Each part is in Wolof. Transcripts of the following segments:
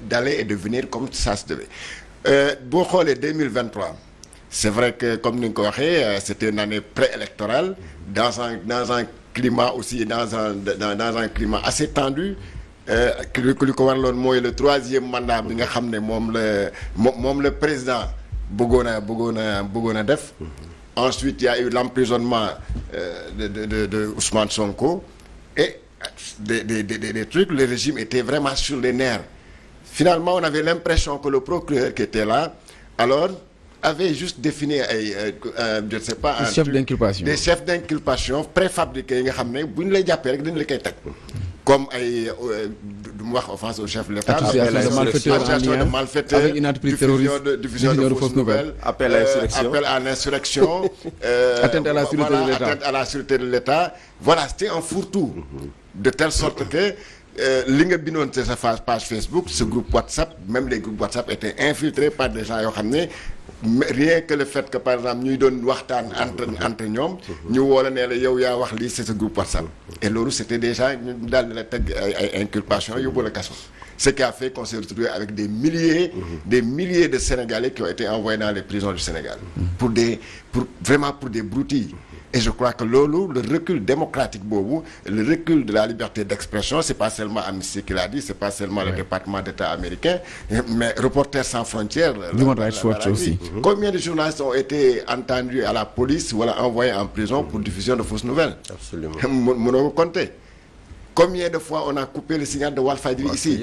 d'aller et de venir comme ça se devait. Boo xoolee 2023 c'est vrai que comme ni nga ko waxee c'était une année préélectorale dans un climat aussi dans un climat assez tendu. Li ko waraloon mooy le 3e mandat bi nga xam ne moom le président bëggoon a def. Ensuite il y a eu l'emprisonnement de Ousmane Sonko et des trucs, le régime était vraiment sur les nerfs. Finalement on avait l'impression que le procureur qui était là alors avait juste défini je ne sais pas des chefs d'inculpation préfabriqués yi nga xam ne bu ñu lay jàppee rek dañu la koy teg comme ay du mu wax offense au chef de l'État, association de malfaiteurs avec une entreprise terroriste, diffusion de fausses nouvelles, appel à l'insurrection, atteinte à la sûreté de l'État. Voilà, c'était un fourre-tout de telle sorte que li nga bindoon ci sa page Facebook, ce groupe WhatsApp, même les groupes WhatsApp étaient infiltrés par des gens yoo xam ne rien que le fait que par exemple ñuy doon waxtaan entre ñoom ñu woo la ne la yow yaa wax lii c'est ce groupe WhatsApp et loolu c'était déjà ñu daal di la teg ay inculpation yóbbu la kaso. Ce qui a fait qu'on s'est retrouvé avec des milliers de Sénégalais qui ont été envoyés dans les prisons du Sénégal pour des broutilles. Et je crois que loolu le recul démocratique boobu, le recul de la liberté d'expression, c'est pas seulement Amnesty qui l'a dit, c'est pas seulement le département d'État américain, mais Reporters sans frontières aussi. Combien de journalistes ont été entendus à la police ou envoyés en prison pour diffusion de fausses nouvelles? Absolument. Mënoo ko compter. Combien de fois on a coupé le signal de Walfadjri ici?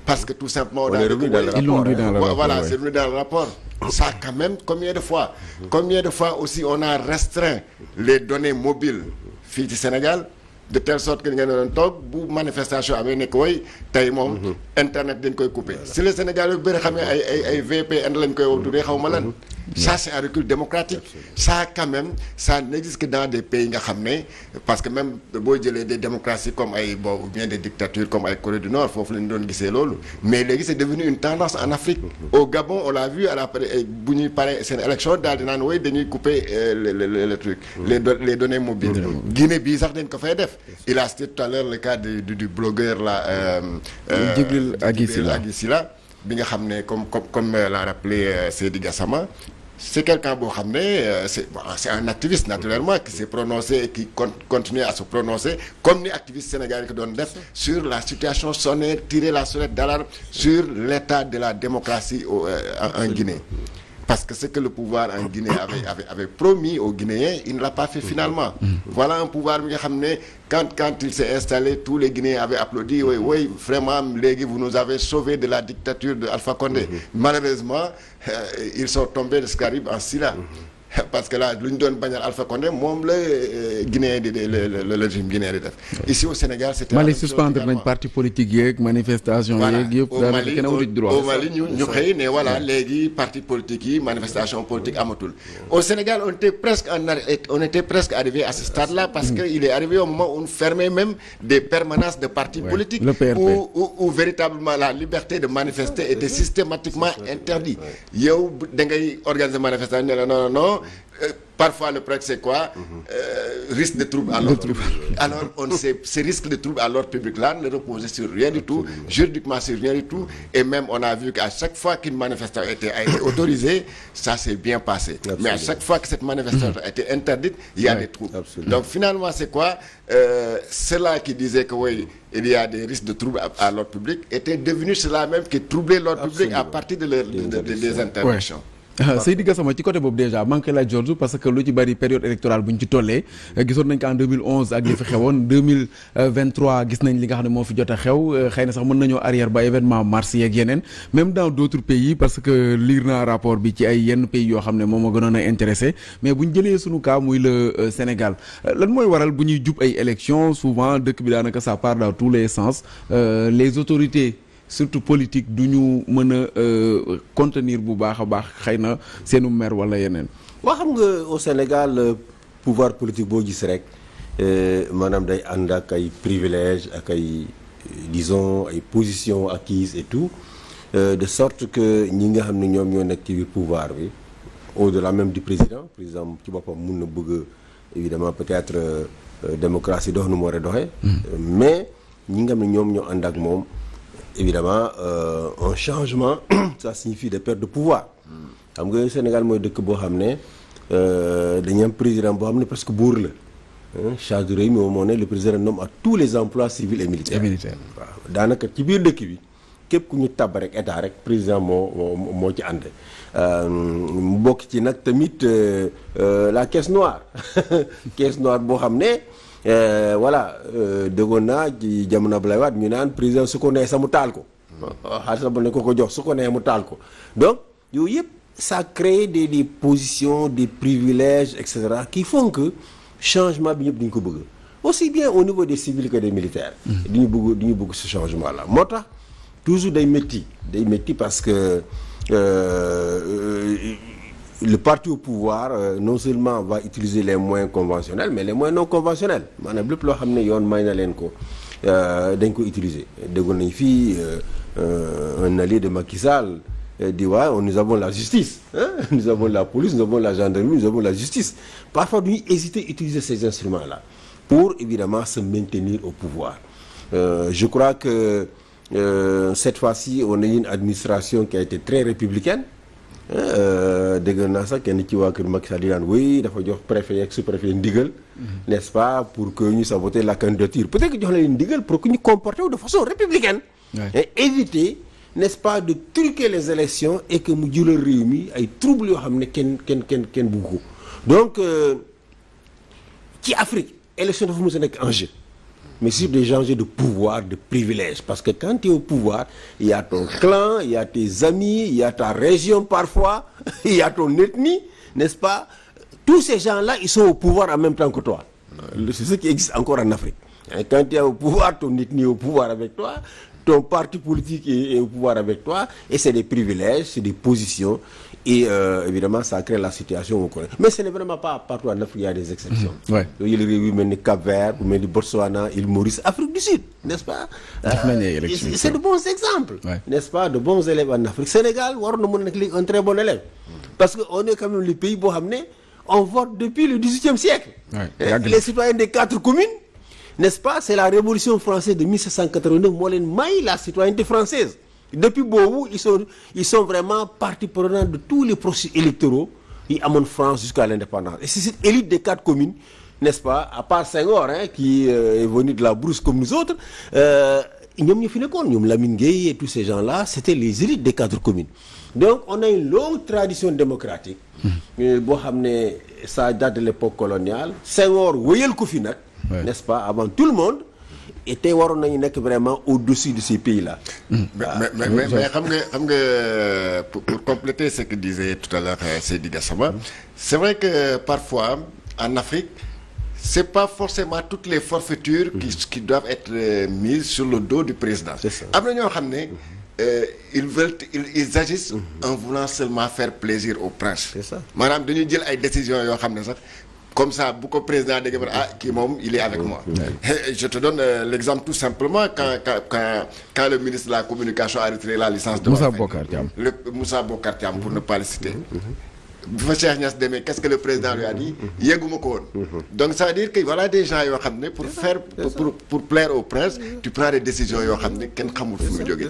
Parce que tout simplement on a revenu dans le rapport. Voilà, c'est revenu dans le rapport. Ça quand même, combien de fois aussi on a restreint les données mobiles fii ci Sénégal de telle sorte que ngeen doon toog bu manifestation amee nekk way tey moom internet dañ koy couper. Si le Sénégal yu bëri xamee ay VPN lañ koy tuddee xaw ma lan. Ça c'est un recul démocratique. Ça quand même ça n'existe que dans des pays nga xam ne parce que même boo jëlee des démocraties comme ou bien des dictatures comme ay Corée du Nord foofu lañu doon gisee loolu mais léegi c'est devenu une tendance en Afrique. Au Gabon on l'a vu à la bu ñuy pare seen élection daal di naan way dañuy couper le truc les données mobiles. Guinée bii sax dañ ko fay def. Il a cité tout à l'heure le cas du blogueur là Djibril Aguissila bi nga xam ne comme l'a rappelé Seydi Gassama. C'est quelqu'un boo xam ne c'est un activiste naturellement qui s'est prononcé et qui continue à se prononcer comme ni activiste sénégalais ko doon def sur la situation sonner tirer la sonnette d'alarme sur l'état de la démocratie en Guinée. Parce que ce que le pouvoir en Guinée avait promis aux Guinéens, il ne l'a pas fait finalement. Voilà un pouvoir bi nga xam ne quand il s'est installé, tous les Guinéens avaient applaudi. Oui, vraiment, léegi vous nous avez sauvés de la dictature de Alpha Condé. Malheureusement, ils sont tombés de ce qui arrive en Syrie. Parce que là lu ñu doon bañal Alpha Condé moom la Guinéen le régime guinéen di def. Ici au Sénégal c'était Mali suspendre nañ parti politique yeeg manifestation yeeg yëpp daanaka kenn amul droit. Au Mali ñu xëy ne voilà léegi parti politique yi manifestation politique amatul. Au Sénégal on était presque arrivé à ce stade-là parce que il est arrivé au moment où on fermait même des permanences de partis politiques où véritablement la liberté de manifester était systématiquement interdite. Yow da ngay organiser manifestation ne la non. Parfois le prétexte c'est quoi risque de trouble à l'ordre public. Alors on sait ces risques de trouble à l'ordre public là ne reposaient sur rien du tout, juridiquement sur rien du tout, et même on a vu qu'à chaque fois qu'une manifestation a été autorisée, ça s'est bien passé. Absolument. Mais à chaque fois que cette manifestation a été interdite, il y a des troubles. Absolument. Donc finalement c'est quoi ceux-là qui disaient que oui il y a des risques de trouble à l'ordre public étaient devenus ceux-là même qui troublaient l'ordre public à partir des interventions. Seydi Gassama ci côté boobu déjà manqué la George parce que lu ci bari période électorale bu ñu ci tollee gisoon nañ ko en 2011 ak li fi xewoon 2023 gis nañ li nga xam ne moo fi jot a xew xëy na sax mën nañoo arrière ba événement mars yeeg yeneen même dans d'autres pays parce que lire naa rapport bi ci ay yenn pays yoo xam ne moom moo gënoon a intéressé mais bu ñu jëlee suñu cas muy le Sénégal lan mooy waral bu ñuy jub ay élections souvent dëkk bi daanaka ça part dans tous les sens les autorités surtout politique du ñu mën a contenir bu baax a baax xëy na seenu mer wala yeneen. waa xam nga au Sénégal pouvoir politique boo gis rek maanaam day ànd ak ay privilèges ak ay disons ay positions acquises et tout de sorte que ñi nga xam ne ñoom ñoo nekk ci biir pouvoir bi au-delà même du président ci boppam mun na bëgg évidemment peut-être démocratie dox nu mu war a doxee. Mais ñi nga xam ne ñoom ñoo ànd ak moom. évidemment un changement ça signifie des pertes de pouvoir xam nga Sénégal mooy dëkk boo xam ne dañu am président boo xam ne parce que buur la charge de réew mi moo ne le président nomme à tous les emplois civils et militaires waaw daanaka ci biir dëkk bi képp ku ñu tabb rek état rek président moo ci ànd mu bokk ci nag tamit la caisse noire caisse noire boo xam ne voilà déggoon naa ci jamono Abdoulaye Wade ñu naan président su ko nee sa mu taal ko xaalis ba ne ko jox su ko nee mu taal ko donc yooyu yëpp ça crée des positions des privilèges et cetera qui font que changement bi ñëpp duñu ko bëgg aussi bien au niveau des civils que des militaires duñu bëgg ce changement là moo tax toujours day métti parce que le parti au pouvoir non seulement va utiliser les moyens conventionnels mais les moyens non conventionnels maanaam lépp loo xam ne yoon may na leen ko dañ ko utiliser déggoon nañ fii un allié de Macky Sall dit waaw nous avons la justice nous avons la police nous avons la gendarmerie nous avons la justice parfois duñuy hésiter à utiliser ces instruments là pour évidemment se maintenir au pouvoir je crois que cette fois-ci on a une administration qui a été très républicaine dégg naa sax kenn ci waa kër Macky Sall di naan oui dafa jox préfet ak sous-préfet ndigal n'est-ce pas pour que ñu saboter la candidature peut-être que jox na leen ndigal pour que ñu comporter wu de façon républicaine et éviter n'est-ce pas de truquer les élections et que mu jural réew mi ay troubles yoo xam ne kenn bugg ko donc ci Afrique élection dafa mos a nekk enjeu mais c'est des enjeux de pouvoir de privilège parce que quand tu es au pouvoir il y a ton clan il y a tes amis il y a ta région parfois il y a ton ethnie n'est-ce pas tous ces gens-là ils sont au pouvoir en même temps que toi c'est ce qui existe encore en Afrique et quand tu es au pouvoir ton ethnie est au pouvoir avec toi ton parti politique est au pouvoir avec toi et c'est des privilèges c'est des positions et évidemment ça crée la situation on connaît mais ce n'est vraiment pas partout en Afrique il y a des exceptions yooyu réew yu mel ni Cap-Vert bu mel ni Botswana île Maurice Afrique du Sud n'est-ce pas c'est de bons exemples n'est-ce pas de bons élèves en Afrique Sénégal waroon na mën a nekk léegi un très bon élève parce que on est quand même le pays boo xam ne on vote depuis le XVIIIe siècle les citoyens des 4 communes n'est-ce pas c'est la révolution française de 1789 moo leen may la citoyenneté française depuis boobu ils sont vraiment partie prenante de tous les processus électoraux yi amoon France jusqu'à l'indépendance et c'est cette élite des 4 communes n'est-ce pas à part Senghor qui est venu de la brousse comme nous autres ñoom ñu fi nekkoon ñoom Lamine Gueye et tous ces gens-là c'était les élites des 4 communes donc on a une longue tradition démocratique boo xam ne ça date de l'époque coloniale Senghor wéyal ko fi nag n'est-ce pas avant tout le monde et tey waroon nañu nekk vraiment au-dessus de ces pays-là. mais xam nga pour compléter ce que disait tout à l'heure Seydi Gassama c'est vrai que parfois en Afrique c'est pas forcément toutes les forfaitures qui doivent être mises sur le dos du président. am na ñoo xam ne ils agissent en voulant seulement faire plaisir au prince. C'est ça. maanaam dañuy jël ay décisions yoo xam ne sax. Comme ça bu ko président dégg kii moom il est avec moi. Je te donne l'exemple tout simplement quand le ministre de la communication a retiré la licence de Moussa Bocar Thiam Moussa Bocar Thiam pour ne pas le citer. bu fa Cheikh Niass demee qu'est-ce que le président lui a dit yéeguma ko woon. donc ça veut dire que voilà des gens yoo xam ne pour plaire au prince tu prends des décisions yoo xam ne kenn xamul fu mu jógee.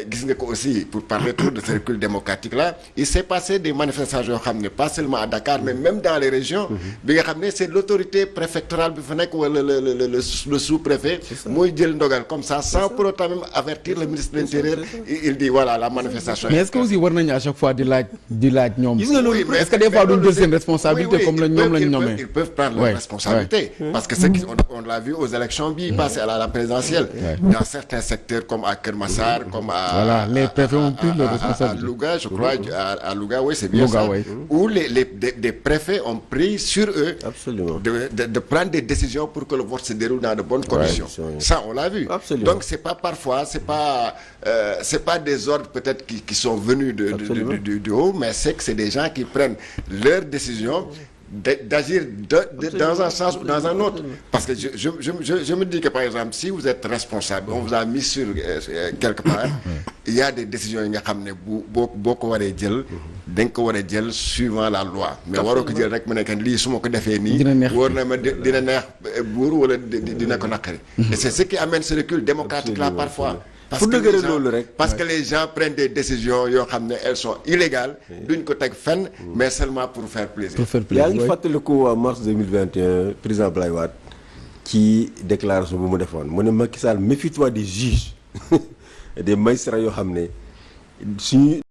gis nga ko aussi pour parler tout de ce recul démocratique là il s'est passé des manifestations yoo xam ne pas seulement à Dakar mais même dans les régions. bi nga xam ne c'est l'autorité préfectorale bi fa nekk wala le sous-préfet. mooy jël ndogal comme ça sans pour autant même avertir le ministre de l'Intérieur il dit voilà la manifestation. mais est-ce que aussi war nañu à chaque fois di laaj ñoom. Oui, mais est-ce que des fois duñ jël seen responsabilité comme la ñoom lañ nommé ils peuvent prendre leur responsabilité parce que c'est on l'a vu aux élections bi passées à la présidentielle dans certains secteurs comme à Keur Massar comme à voilà les préfets ont pris leur responsabilité à Louga je crois à Louga oui c'est bien ça où des préfets ont pris sur eux absolument de prendre des décisions pour que le vote se déroule dans de bonnes conditions ça on l'a vu absolument. Donc c'est pas parfois c'est pas des ordres peut-être qui sont venus du haut mais c'est que c'est des gens qui prennent leurs décisions d'agir dans un sens ou dans un autre parce que je me dis que par exemple si vous êtes responsable on vous a mis sur quelque part il y a des décisions yi nga xam ne boo ko waree jël da nga ko war a jël suivant la loi mais waroo ko jël rek mu nekk lii su ma ko defee nii wóor na ma dina neex buur wala dina ko naqari et c'est ce qui amène ce recul démocratique là parfois pour dëgëral loolu rek. parce que les gens prennent des décisions yoo xam ne elles sont illégales. duñ ko teg fenn. mais seulement pour faire plaisir. yaa ngi fàttaliku en mars 2021 président Abdoulaye Wade ci déclaration bu mu defoon mu ne Macky Sall méfie-toi des juges des magistrats yoo xam ne suñu